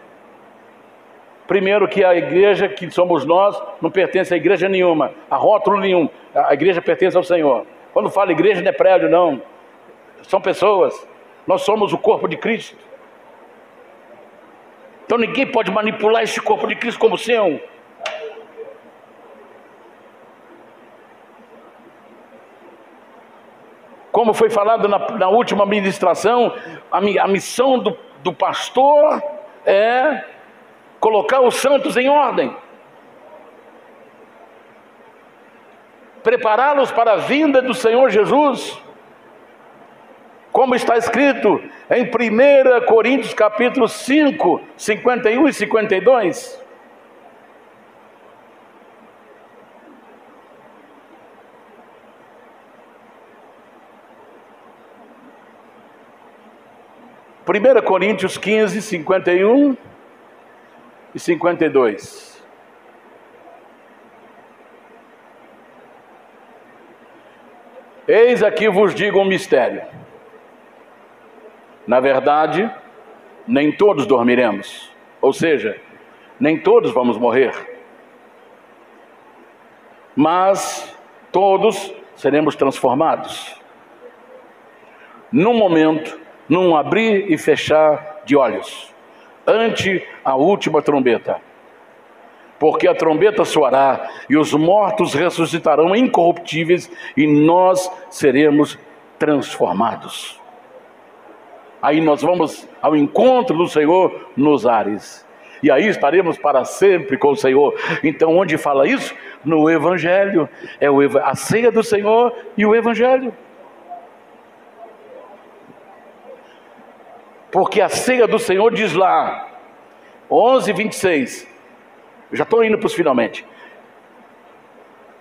Primeiro, que a igreja que somos nós não pertence a igreja nenhuma, a rótulo nenhum. A igreja pertence ao Senhor. Quando fala igreja, não é prédio, não. São pessoas. Nós somos o corpo de Cristo. Então ninguém pode manipular este corpo de Cristo como seu. Como foi falado na última ministração, a missão do pastor é colocar os santos em ordem, prepará-los para a vinda do Senhor Jesus, como está escrito em 1 Coríntios capítulo 5, 51 e 52. Primeira Coríntios 15, 51 e 52. Eis aqui vos digo um mistério. Na verdade, nem todos dormiremos. Ou seja, nem todos vamos morrer. Mas todos seremos transformados. Num momento, num abrir e fechar de olhos, ante a última trombeta. Porque a trombeta soará e os mortos ressuscitarão incorruptíveis e nós seremos transformados. Aí nós vamos ao encontro do Senhor nos ares. E aí estaremos para sempre com o Senhor. Então onde fala isso? No Evangelho. É a ceia do Senhor e o Evangelho. Porque a ceia do Senhor diz lá, 11:26, eu já estou indo para os finalmente,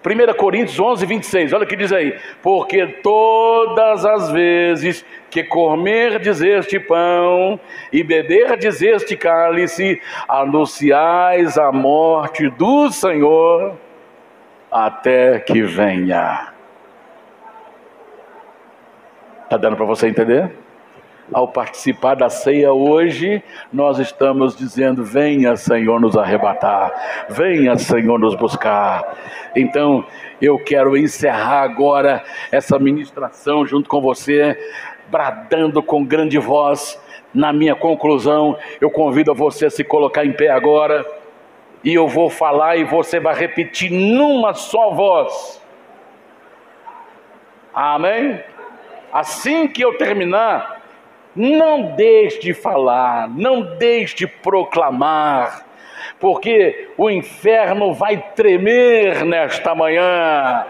1 Coríntios 11:26, olha o que diz aí: porque todas as vezes que comerdes este pão e beberdes este cálice, anunciais a morte do Senhor até que venha. Está dando para você entender? Ao participar da ceia hoje, nós estamos dizendo: venha, Senhor, nos arrebatar, venha, Senhor, nos buscar. Então eu quero encerrar agora essa ministração junto com você, bradando com grande voz. Na minha conclusão, eu convido a você a se colocar em pé agora, e eu vou falar e você vai repetir numa só voz. Amém? Assim que eu terminar, não deixe de falar, não deixe de proclamar, porque o inferno vai tremer nesta manhã.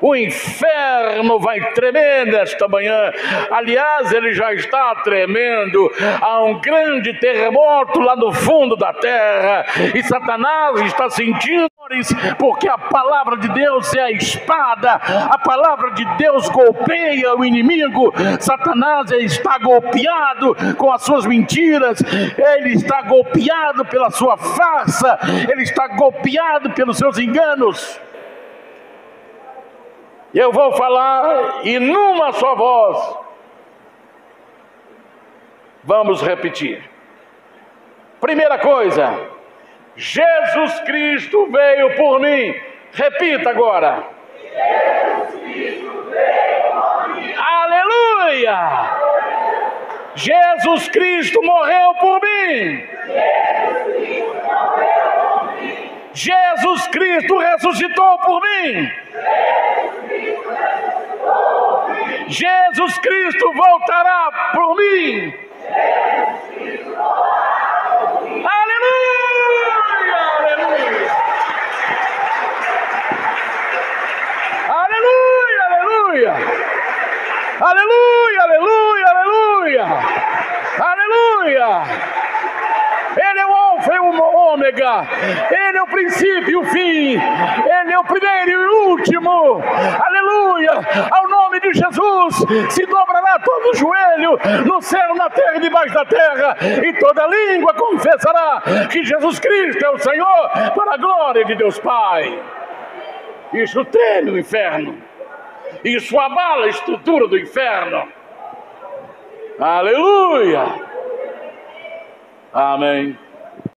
O inferno vai tremer nesta manhã. Aliás, ele já está tremendo. Há um grande terremoto lá no fundo da terra, e Satanás está sentindo, porque a palavra de Deus é a espada. A palavra de Deus golpeia o inimigo. Satanás está golpeado com as suas mentiras, ele está golpeado pela sua farsa, ele está golpeado pelos seus enganos. Eu vou falar e numa só voz vamos repetir. Primeira coisa: Jesus Cristo veio por mim. Repita agora. Jesus Cristo veio por mim. Aleluia! Jesus Cristo morreu por mim. Jesus Cristo morreu por mim. Jesus Cristo ressuscitou por mim. Jesus Cristo voltará por mim. Aleluia, aleluia. Aleluia, aleluia. Aleluia, aleluia, aleluia. Aleluia. Ele é o Alfa e o Ômega, Ele é o princípio e o fim, Ele é o primeiro e o último. Aleluia! Ao nome de Jesus se dobrará todo o joelho, no céu, na terra e debaixo da terra, e toda língua confessará que Jesus Cristo é o Senhor, para a glória de Deus Pai. Isso treme o inferno, isso abala a estrutura do inferno. Aleluia! Amém.